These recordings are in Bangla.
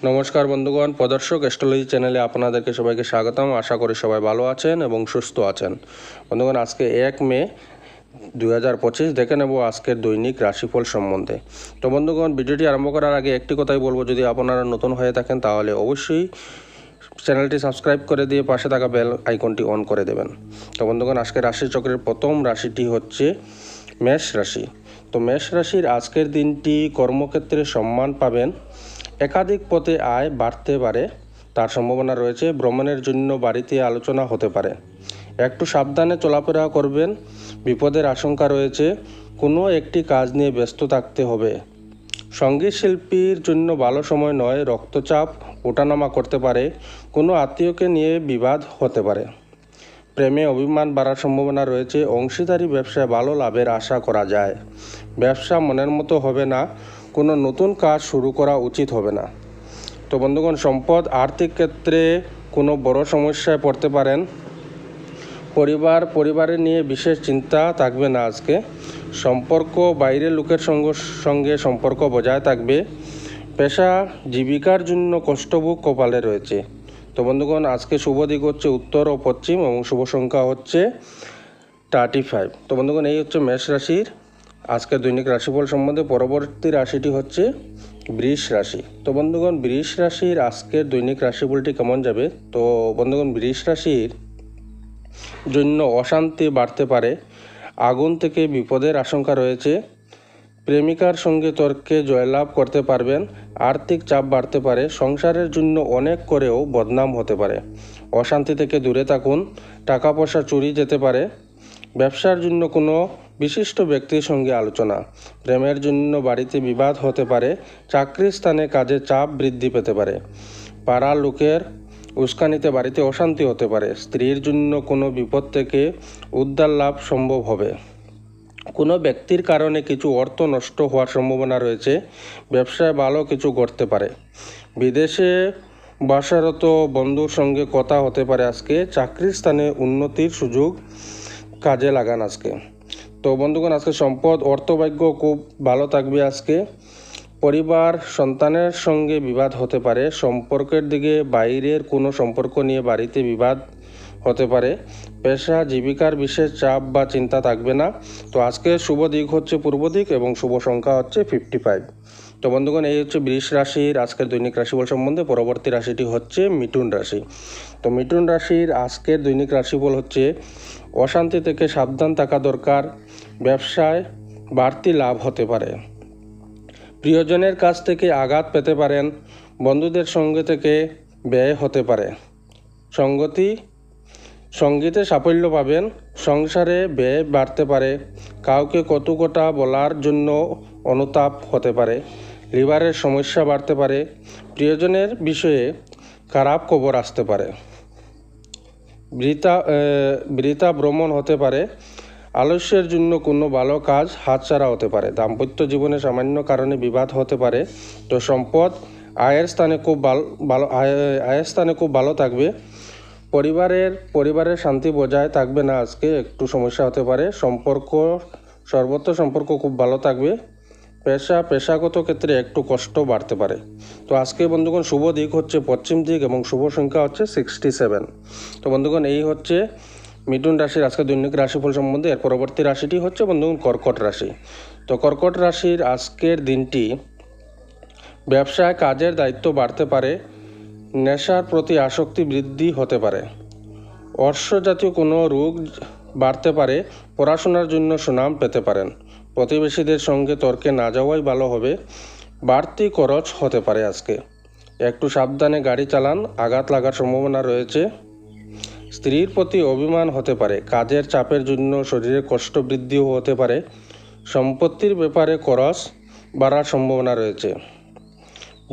নমস্কার বন্ধুগণ, প্রদর্শক অ্যাস্ট্রোলজি চ্যানেলে আপনাদেরকে সবাইকে স্বাগতম। আশা করি সবাই ভালো আছেন এবং সুস্থ আছেন। বন্ধুগণ, আজকে 1 মে 2025 দেখে নেব আজকের দৈনিক রাশিফল সম্বন্ধে। তো বন্ধুগণ, ভিডিওটি আরম্ভ করার আগে একটি কথাই বলবো, যদি আপনারা নতুন হয়ে থাকেন তাহলে অবশ্যই চ্যানেলটি সাবস্ক্রাইব করে দিয়ে পাশে থাকা বেল আইকনটি অন করে দেবেন। তো বন্ধুগণ, আজকের রাশিচক্রের প্রথম রাশিটি হচ্ছে মেষ রাশি। তো মেষ রাশির আজকের দিনটি কর্মক্ষেত্রে সম্মান পাবেন, একাধিক পথে আয় বাড়তে পারে, তার সম্ভাবনা রয়েছে। ভ্রমণের জন্য বাড়িতে আলোচনা হতে পারে। একটু সাবধানে চলাফেরা করবেন, বিপদের আশঙ্কা রয়েছে। কোনো একটি কাজ নিয়ে ব্যস্ত থাকতে হবে। সঙ্গীত শিল্পীর জন্য ভালো সময় নয়, রক্তচাপ ওঠানামা করতে পারে। কোনো আত্মীয়কে নিয়ে বিবাদ হতে পারে। প্রেমে অভিমান বাড়ার সম্ভাবনা রয়েছে। অংশীদারি ব্যবসায় ভালো লাভের আশা করা যায়। ব্যবসা মনের মতো হবে না, কোনো নতুন কাজ শুরু করা উচিত হবে না। তো বন্ধুগণ, সম্পদ আর্থিক ক্ষেত্রে কোনো বড় সমস্যায় পড়তে পারেন। পরিবারের নিয়ে বিশেষ চিন্তা থাকবে না আজকে। সম্পর্ক বাইরের লোকের সঙ্গে সম্পর্ক বজায় থাকবে। পেশা জীবিকার জন্য কষ্টভোগ কপালে রয়েছে। তো বন্ধুগণ, আজকে শুভ দিক হচ্ছে উত্তর ও পশ্চিম এবং শুভ সংখ্যা হচ্ছে 35। তো বন্ধুগণ, এই হচ্ছে মেষ রাশির আজকের দৈনিক রাশিফল সম্বন্ধে। পরবর্তী রাশিটি হচ্ছে বৃষ রাশি। তো বন্ধুগণ, বৃষ রাশির আজকের দৈনিক রাশিফলটি কেমন যাবে? তো বন্ধুগণ, বৃষ রাশির জন্য অশান্তি বাড়তে পারে। আগুন থেকে বিপদের আশঙ্কা রয়েছে। প্রেমিকার সঙ্গে তর্কে জয়লাভ করতে পারবেন। আর্থিক চাপ বাড়তে পারে। সংসারের জন্য অনেক করেও বদনাম হতে পারে। অশান্তি থেকে দূরে থাকুন। টাকা পয়সা চুরি যেতে পারে। ব্যবসার জন্য কোনো বিশিষ্ট ব্যক্তির সঙ্গে আলোচনা। প্রেমের জন্য বাড়িতে বিবাদ হতে পারে। চাকরির স্থানে কাজে চাপ বৃদ্ধি পেতে পারে। পাড়ার লোকের উস্কানিতে বাড়িতে অশান্তি হতে পারে। স্ত্রীর জন্য কোনো বিপদ থেকে উদ্ধার লাভ সম্ভব হবে। কোনো ব্যক্তির কারণে কিছু অর্থ নষ্ট হওয়ার সম্ভাবনা রয়েছে। ব্যবসায় ভালো কিছু ঘটতে পারে। বিদেশে বাসারত বন্ধুর সঙ্গে কথা হতে পারে আজকে। চাকরির স্থানে উন্নতির সুযোগ কাজে লাগান আজকে। তো বন্ধুগণ, আজকে সম্পদ অর্থভাগ্য খুব ভালো থাকবে আজকে। পরিবার সন্তানের সঙ্গে বিবাদ হতে পারে। সম্পর্কের দিকে বাইরের কোনো সম্পর্ক নিয়ে বাড়িতে বিবাদ হতে পারে। পেশা জীবিকার বিশেষ চাপ বা চিন্তা থাকবে না। তো আজকে শুভ দিক হচ্ছে পূর্ব দিক এবং শুভ সংখ্যা হচ্ছে 55। তো বন্ধুগণ, এই হচ্ছে বৃষ রাশির আজকের দৈনিক রাশিফল সম্বন্ধে। পরবর্তী রাশিটি হচ্ছে মিথুন রাশি। তো মিথুন রাশির আজকের দৈনিক রাশিফল হচ্ছে অশান্তি থেকে সাবধান থাকা দরকার। ব্যবসায় বাড়তি লাভ হতে পারে। প্রিয়জনের কাছ থেকে আঘাত পেতে পারেন। বন্ধুদের সঙ্গে থেকে ব্যয় হতে পারে। সঙ্গীতে সাফল্য পাবেন। সংসারে ব্যয় বাড়তে পারে। কাউকে কটু কথা বলার জন্য অনুতাপ হতে পারে। লিভারের সমস্যা বাড়তে পারে। প্রিয়জনের বিষয়ে খারাপ খবর আসতে পারে। বৃথা ভ্রমণ হতে পারে। আলস্যের জন্য কোনো ভালো কাজ হাতছাড়া হতে পারে। দাম্পত্য জীবনে সামান্য কারণে বিবাদ হতে পারে। তো সম্পদ আয়ের স্থানে খুব ভালো থাকবে। পরিবারের শান্তি বজায় থাকবে না আজকে, একটু সমস্যা হতে পারে। সর্বত্র সম্পর্ক খুব ভালো থাকবে। পেশাগত ক্ষেত্রে একটু কষ্ট বাড়তে পারে। তো আজকে বন্ধুগণ, শুভ দিক হচ্ছে পশ্চিম দিক এবং শুভ সংখ্যা হচ্ছে 67। তো বন্ধুগণ, এই হচ্ছে মিথুন রাশির আজকে দৈনিক রাশিফল সম্বন্ধে। এর পরবর্তী রাশিটি হচ্ছে বন্ধুগণ কর্কট রাশি। তো কর্কট রাশির আজকের দিনটি ব্যবসায় কাজের দায়িত্ব বাড়তে পারে। নেশার প্রতি আসক্তি বৃদ্ধি হতে পারে। অর্শজাতীয় কোনো রোগ বাড়তে পারে। পড়াশোনার জন্য সুনাম পেতে পারেন। প্রতিবেশীদের সঙ্গে তর্কে না যাওয়াই ভালো হবে। বাড়তি খরচ হতে পারে আজকে। একটু সাবধানে গাড়ি চালান, আঘাত লাগার সম্ভাবনা রয়েছে। স্ত্রীর প্রতি অভিমান হতে পারে। কাজের চাপের জন্য শরীরে কষ্ট বৃদ্ধিও হতে পারে। সম্পত্তির ব্যাপারে খরচ বাড়ার সম্ভাবনা রয়েছে।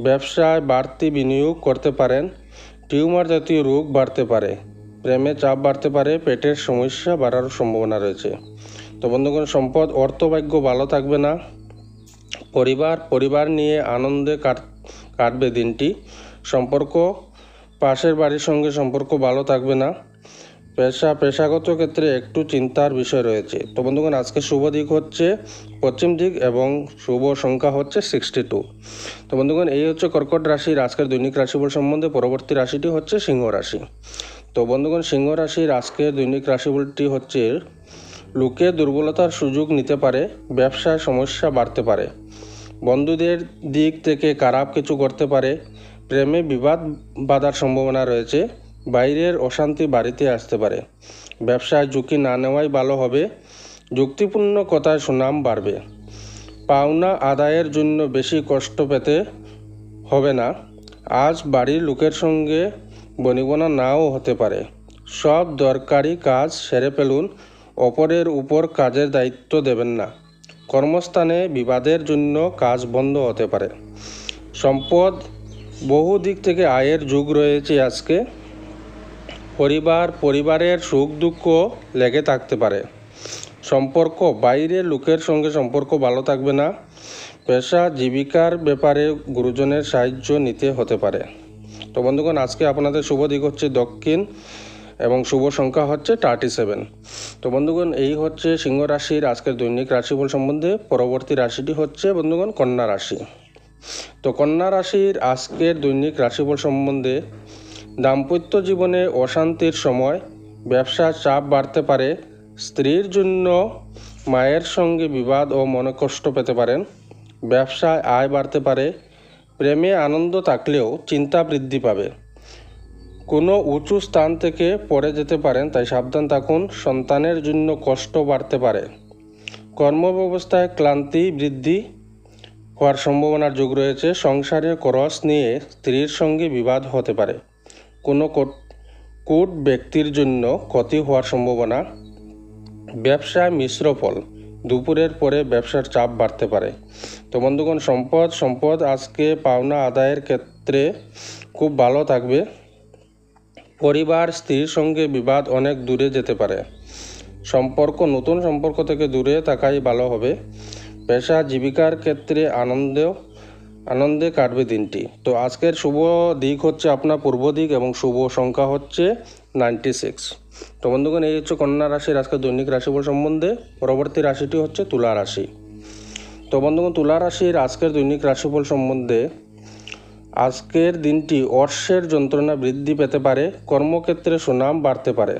ব্যবসায় বাড়তি বিনিয়োগ করতে পারেন। টিউমার জাতীয় রোগ বাড়তে পারে। প্রেমে চাপ বাড়তে পারে। পেটের সমস্যা বাড়ার সম্ভাবনা রয়েছে। তো বন্ধুগণ, সম্পদ অর্থভাগ্য ভালো থাকবে না। পরিবার নিয়ে আনন্দে কাটবে দিনটি। পাশের বাড়ির সঙ্গে সম্পর্ক ভালো থাকবে না। পেশাগত ক্ষেত্রে একটু চিন্তার বিষয় রয়েছে। তো বন্ধুগণ, আজকে শুভ দিক হচ্ছে পশ্চিম দিক এবং শুভ সংখ্যা হচ্ছে 62। তো বন্ধুগণ, এই হচ্ছে কর্কট রাশির আজকের দৈনিক রাশিফল সম্বন্ধে। পরবর্তী রাশিটি হচ্ছে সিংহ রাশি। তো বন্ধুগণ, সিংহ রাশির আজকের দৈনিক রাশিফলটি হচ্ছে লোকে দুর্বলতার সুযোগ নিতে পারে, ব্যবসায় সমস্যা বাড়তে পারে, বন্ধুদের দিক থেকে খারাপ কিছু করতে পারে, প্রেমে বিবাদ বাঁধার সম্ভাবনা রয়েছে, বাইরের অশান্তি বাড়িতে আসতে পারে, ব্যবসায় ঝুঁকি না নেওয়াই ভালো হবে, যুক্তিপূর্ণ কথায় সুনাম বাড়বে, পাওনা আদায়ের জন্য বেশি কষ্ট পেতে হবে না, আজ বাড়ির লোকের সঙ্গে বনিবনা নাও হতে পারে, সব দরকারি কাজ সেরে ফেলুন, অপরের উপর কাজের দায়িত্ব দেবেন না, কর্মস্থানে বিবাদের জন্য কাজ বন্ধ হতে পারে, সম্পদ বহু দিক থেকে আয়ের যুগ রয়েছে আজকে, পরিবারের সুখ দুঃখ লেগে থাকতে পারে, সম্পর্ক বাইরের লোকের সঙ্গে সম্পর্ক ভালো থাকবে না, পেশা জীবিকার ব্যাপারে গুরুজনের সাহায্য নিতে হতে পারে। তো বন্ধুগণ, আজকে আপনাদের শুভ দিক হচ্ছে দক্ষিণ এবং শুভ সংখ্যা হচ্ছে 37। তো বন্ধুগণ, এই হচ্ছে সিংহ রাশির আজকের দৈনিক রাশিফল সম্বন্ধে। পরবর্তী রাশিটি হচ্ছে বন্ধুগণ কন্যা রাশি। তো কন্যা রাশির আজকের দৈনিক রাশিফল সম্বন্ধে দাম্পত্য জীবনে অশান্তির সময়, ব্যবসার চাপ বাড়তে পারে, স্ত্রীর জন্য মায়ের সঙ্গে বিবাদ ও মনকষ্ট পেতে পারেন, ব্যবসায় আয় বাড়তে পারে, প্রেমে আনন্দ থাকলেও চিন্তা বৃদ্ধি পাবে, কোনো উঁচু স্থান থেকে পড়ে যেতে পারেন, তাই সাবধান থাকুন, সন্তানের জন্য কষ্ট বাড়তে পারে, কর্মব্যবস্থায় ক্লান্তি বৃদ্ধি হওয়ার সম্ভাবনার যোগ রয়েছে, সংসারের খরচ নিয়ে স্ত্রীর সঙ্গে বিবাদ হতে পারে, কোনো কূট ব্যক্তির জন্য ক্ষতি হওয়ার সম্ভাবনা, ব্যবসায় মিশ্র ফল, দুপুরের পরে ব্যবসার চাপ বাড়তে পারে। তো বন্ধুগণ, সম্পদ আজকে পাওনা আদায়ের ক্ষেত্রে খুব ভালো থাকবে, পরিবার স্ত্রীর সঙ্গে বিবাদ অনেক দূরে যেতে পারে, নতুন সম্পর্ক থেকে দূরে থাকাই ভালো হবে, পেশা জীবিকার ক্ষেত্রে আনন্দে কাটবে দিনটি। তো আজকের শুভ দিক হচ্ছে আপনার পূর্ব দিক এবং শুভ সংখ্যা হচ্ছে 96। তো বন্ধুগণ, এই হচ্ছে কন্যা রাশির আজকের দৈনিক রাশিফল সম্বন্ধে। পরবর্তী রাশিটি হচ্ছে তুলা রাশি। তো বন্ধুগণ, তুলা রাশির আজকের দৈনিক রাশিফল সম্বন্ধে আজকের দিনটি অর্শের যন্ত্রণা বৃদ্ধি পেতে পারে, কর্মক্ষেত্রে সুনাম বাড়তে পারে,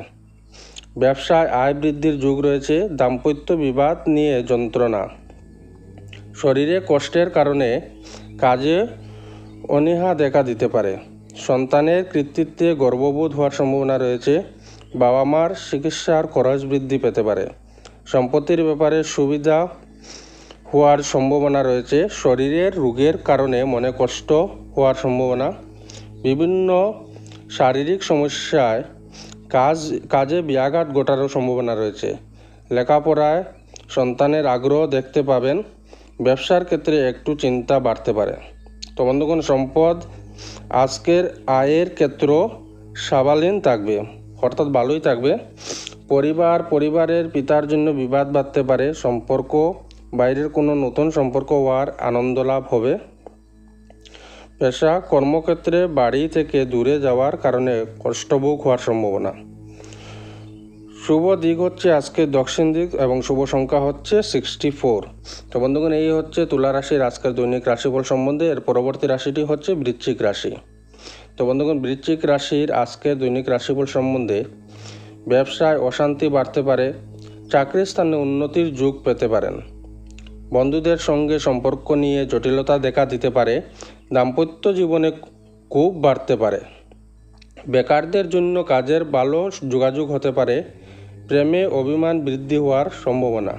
ব্যবসায় আয় বৃদ্ধির যুগ রয়েছে, দাম্পত্য বিবাদ নিয়ে যন্ত্রণা, শরীরে কষ্টের কারণে কাজে অনীহা দেখা দিতে পারে, সন্তানের কৃতিত্বে গর্ববোধ হওয়ার সম্ভাবনা রয়েছে, বাবা মার চিকিৎসার খরচ বৃদ্ধি পেতে পারে, সম্পত্তির ব্যাপারে সুবিধা হওয়ার সম্ভাবনা রয়েছে, শরীরের রোগের কারণে মনে কষ্ট হওয়ার সম্ভাবনা, বিভিন্ন শারীরিক সমস্যায় কাজে ব্যাঘাত ঘটারও সম্ভাবনা রয়েছে, লেখাপড়ায় সন্তানের আগ্রহ দেখতে পাবেন, ব্যবসার ক্ষেত্রে একটু চিন্তা বাড়তে পারে। তো বন্ধুগণ, সম্পদ আজকের আয়ের ক্ষেত্র সাবালীন থাকবে, অর্থাৎ ভালোই থাকবে, পরিবারের পিতার জন্য বিবাদ বাড়তে পারে, সম্পর্ক বাইরের কোনো নতুন সম্পর্ক হওয়ার আনন্দ লাভ হবে, পেশা কর্মক্ষেত্রে বাড়ি থেকে দূরে যাওয়ার কারণে কষ্টভোগ হওয়ার সম্ভাবনা। শুভ দিক হচ্ছে আজকে দক্ষিণ দিক এবং শুভ সংখ্যা হচ্ছে 64। তো বন্ধুগণ, এই হচ্ছে তুলা রাশির আজকের দৈনিক রাশিফল সম্বন্ধে। এর পরবর্তী রাশিটি হচ্ছে বৃশ্চিক রাশি। তো বন্ধুগণ, বৃশ্চিক রাশির আজকের দৈনিক রাশিফল সম্বন্ধে ব্যবসায় অশান্তি বাড়তে পারে, চাকরির স্থানে উন্নতির যোগ পেতে পারেন, বন্ধুদের সঙ্গে সম্পর্ক নিয়ে জটিলতা দেখা দিতে পারে, দাম্পত্য জীবনে খুব বাড়তে পারে, বেকারদের জন্য কাজের ভালো যোগাযোগ হতে পারে, প্রেমে অভিমান বৃদ্ধি হওয়ার সম্ভাবনা,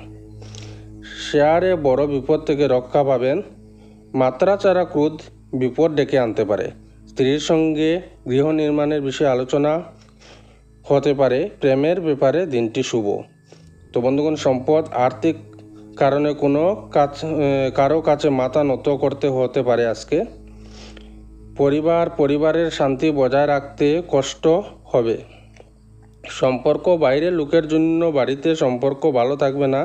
শেয়ারে বড় বিপদ থেকে রক্ষা পাবেন, মাত্রাচাড়া ক্রোধ বিপদ ডেকে আনতে পারে, স্ত্রীর সঙ্গে গৃহ নির্মাণের বিষয়ে আলোচনা হতে পারে, প্রেমের ব্যাপারে দিনটি শুভ। তো বন্ধুগণ, সম্পদ আর্থিক কারণে কারো কাছে মাথা নত করতে হতে পারে আজকে, পরিবারের শান্তি বজায় রাখতে কষ্ট হবে, সম্পর্ক বাইরের লোকের জন্য বাড়িতে সম্পর্ক ভালো থাকবে না,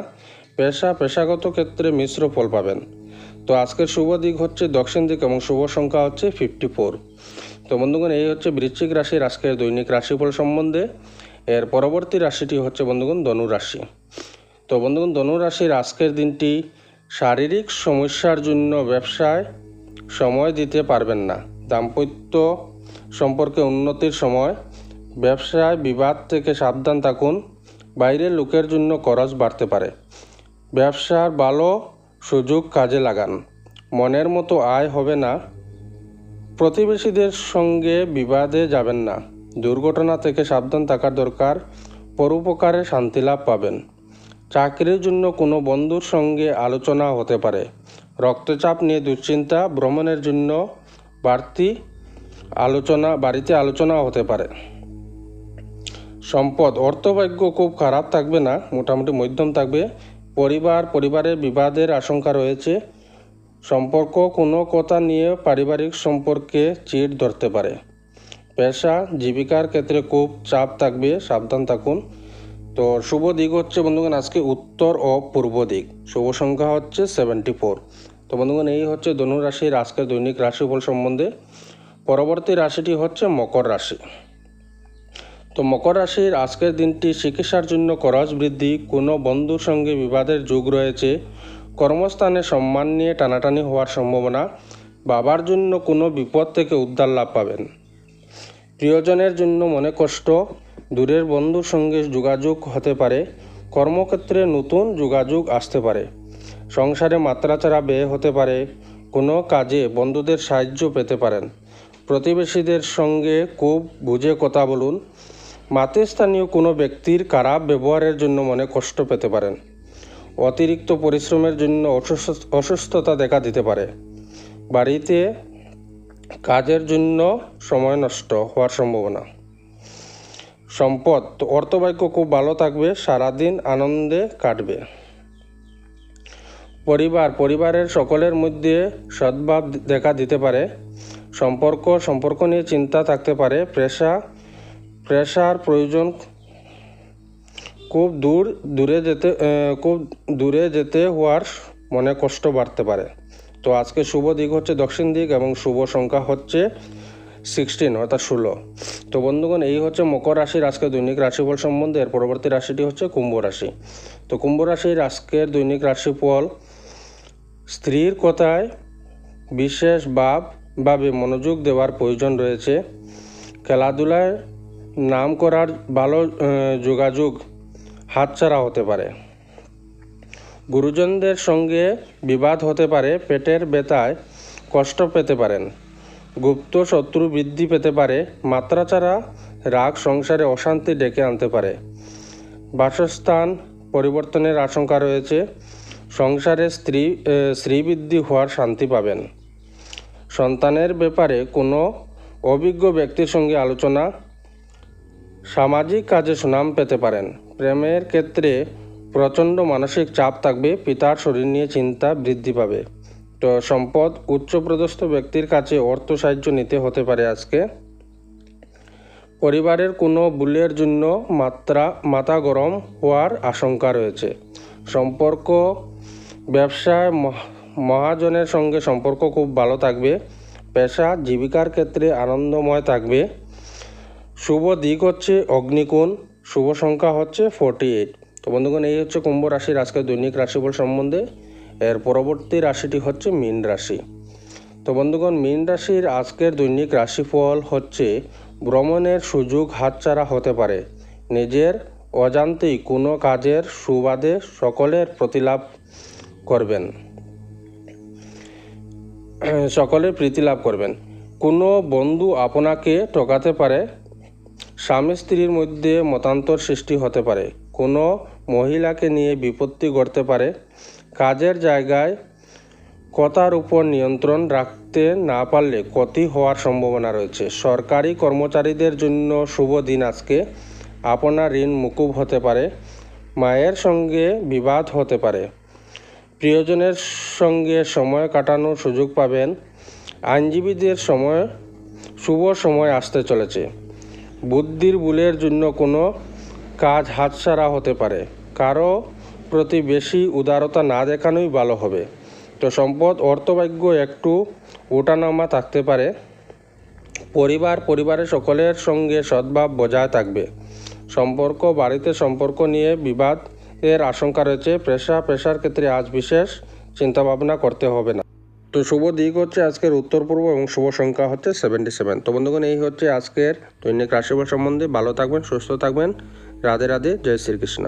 পেশাগত ক্ষেত্রে মিশ্র ফল পাবেন। তো আজকের শুভ দিক হচ্ছে দক্ষিণ দিক এবং শুভ সংখ্যা হচ্ছে 54। তো বন্ধুগণ, এই হচ্ছে বৃশ্চিক রাশির আজকের দৈনিক রাশিফল সম্বন্ধে। এর পরবর্তী রাশিটি হচ্ছে বন্ধুগণ ধনু রাশি। তো বন্ধুগণ ধনু রাশির আজকের দিনটি শারীরিক সমস্যার জন্য ব্যবসায় সময় দিতে পারবেন না। দাম্পত্য সম্পর্কে উন্নতির সময়। ব্যবসায় বিবাদ থেকে সাবধান থাকুন। বাইরের লোকের জন্য খরচ বাড়তে পারে। ব্যবসার ভালো সুযোগ কাজে লাগান। মনের মতো আয় হবে না। প্রতিবেশীদের সঙ্গে বিবাদে যাবেন না। দুর্ঘটনা থেকে সাবধান থাকার দরকার। পরোপকারে শান্তি লাভ পাবেন। চাকরির জন্য কোনো বন্ধুর সঙ্গে আলোচনা হতে পারে। রক্তচাপ নিয়ে দুশ্চিন্তা। ভ্রমণের জন্য বাড়িতে আলোচনা হতে পারে। সম্পদ অর্থভাগ্য খুব খারাপ থাকবে না, মোটামুটি মধ্যম থাকবে। পরিবারের বিবাদের আশঙ্কা রয়েছে। সম্পর্ক কোনো কথা নিয়ে পারিবারিক সম্পর্কে চিড় ধরতে পারে। পেশা জীবিকার ক্ষেত্রে খুব চাপ থাকবে, সাবধান থাকুন। তো শুভ দিক হচ্ছে বন্ধুগণ আজকে উত্তর ও পূর্ব দিক। শুভ সংখ্যা হচ্ছে 74। তো বন্ধুগণ এই হচ্ছে ধনু রাশির আজকের দৈনিক রাশিফল সম্বন্ধে। পরবর্তী রাশিটি হচ্ছে মকর রাশি। তো মকর রাশির আজকের দিনটি চিকিৎসার জন্য খরচ বৃদ্ধি। কোনো বন্ধুর সঙ্গে বিবাদের যোগ রয়েছে। কর্মস্থানে সম্মান নিয়ে টানাটানি হওয়ার সম্ভাবনা। বাবার জন্য কোনো বিপদ থেকে উদ্ধার লাভ পাবেন। প্রিয়জনের জন্য মনে কষ্ট। দূরের বন্ধুর সঙ্গে যোগাযোগ হতে পারে। কর্মক্ষেত্রে নতুন যোগাযোগ আসতে পারে। সংসারে মাত্রাছাড়া ব্যয় হতে পারে। কোনো কাজে বন্ধুদের সাহায্য পেতে পারেন। প্রতিবেশীদের সঙ্গে খুব বুঝে কথা বলুন। মাতৃস্থানীয় কোনো ব্যক্তির খারাপ ব্যবহারের জন্য মনে কষ্ট পেতে পারেন। অতিরিক্ত পরিশ্রমের জন্য অসুস্থতা দেখা দিতে পারে। বাড়িতে কাজের জন্য সময় নষ্ট হওয়ার সম্ভাবনা। সম্পদ অর্থভাগ্য খুব ভালো থাকবে, সারাদিন আনন্দে কাটবে। পরিবারের সকলের মধ্যে সদ্ভাব দেখা দিতে পারে। সম্পর্ক নিয়ে চিন্তা থাকতে পারে। প্রেশার প্রয়োজন। খুব দূরে যেতে হওয়ার মনে কষ্ট বাড়তে পারে। তো আজকে শুভ দিক হচ্ছে দক্ষিণ দিক এবং শুভ সংখ্যা হচ্ছে 16 অর্থাৎ 16। তো বন্ধুগণ এই হচ্ছে মকর রাশির আজকে দৈনিক রাশিফল সম্বন্ধে। এর পরবর্তী রাশিটি হচ্ছে কুম্ভ রাশি। তো কুম্ভ রাশির আজকের দৈনিক রাশিফল। স্ত্রীর কথায় বিশেষভাবে মনোযোগ দেওয়ার প্রয়োজন রয়েছে। খেলাধুলায় নাম করার ভালো যোগাযোগ হাতছাড়া হতে পারে। গুরুজনদের সঙ্গে বিবাদ হতে পারে। পেটের ব্যথায় কষ্ট পেতে পারেন। গুপ্ত শত্রু বৃদ্ধি পেতে পারে। মাত্রাছাড়া রাগ সংসারে অশান্তি ডেকে আনতে পারে। বাসস্থান পরিবর্তনের আশঙ্কা রয়েছে। সংসারে শ্রীবৃদ্ধি হওয়ার শান্তি পাবেন। সন্তানের ব্যাপারে কোনো অভিজ্ঞ ব্যক্তির সঙ্গে আলোচনা। সামাজিক কাজে সুনাম পেতে পারেন। প্রেমের ক্ষেত্রে প্রচণ্ড মানসিক চাপ থাকবে। পিতার শরীর নিয়ে চিন্তা বৃদ্ধি পাবে। তো সম্পদ উচ্চপদস্থ ব্যক্তির কাছে অর্থ সাহায্য নিতে হতে পারে আজকে। পরিবারের কোনো ভুলের জন্য মাথা গরম হওয়ার আশঙ্কা রয়েছে। সম্পর্ক ব্যবসায় মহাজনের সঙ্গে সম্পর্ক খুব ভালো থাকবে। পেশা জীবিকার ক্ষেত্রে আনন্দময় থাকবে। শুভ দিক হচ্ছে অগ্নিকোণ। শুভ সংখ্যা হচ্ছে 48। তো বন্ধুগণ এই হচ্ছে কুম্ভ রাশির আজকের দৈনিক রাশিফল সম্বন্ধে। এর পরবর্তী রাশিটি হচ্ছে মীন রাশি। তো বন্ধুগণ মীন রাশির আজকের দৈনিক রাশিফল হচ্ছে ভ্রমণের সুযোগ হাতছাড়া হতে পারে। নিজের অজান্তেই কোনো কাজের সুবাদে সকলের প্রীতি লাভ করবেন। কোনো বন্ধু আপনাকে ঠকাতে পারে। স্বামী স্ত্রীর মধ্যে মতান্তর সৃষ্টি হতে পারে। কোনো মহিলাকে নিয়ে বিপত্তি ঘটতে পারে। কাজের জায়গায় কথার উপর নিয়ন্ত্রণ রাখতে না পারলে ক্ষতি হওয়ার সম্ভাবনা রয়েছে। সরকারি কর্মচারীদের জন্য শুভ দিন আজকে। আপনার ঋণ মুকুব হতে পারে। মায়ের সঙ্গে বিবাদ হতে পারে। প্রিয়জনের সঙ্গে সময় কাটানোর সুযোগ পাবেন। আইনজীবীদের শুভ সময় আসতে চলেছে। বুদ্ধির ভুলের জন্য কোনো কাজ হাতছাড়া হতে পারে। কারো প্রতি বেশি উদারতা না দেখানোই ভালো হবে। তো সম্পদ অর্থভাগ্য একটু ওঠানামা থাকতে পারে। পরিবারের সকলের সঙ্গে সদ্ভাব বজায় থাকবে। সম্পর্ক বাড়িতে সম্পর্ক নিয়ে বিবাদ এর আশঙ্কা রয়েছে। পেশার ক্ষেত্রে আজ বিশেষ চিন্তাভাবনা করতে হবে না। তো শুভ দিক হচ্ছে আজকের উত্তর পূর্ব এবং শুভ সংখ্যা হচ্ছে 77। তো বন্ধুগণ, এই হচ্ছে আজকের দৈনিক রাশিফল সম্বন্ধে। ভালো থাকবেন, সুস্থ থাকবেন। রাধে রাধে, জয় শ্রীকৃষ্ণ।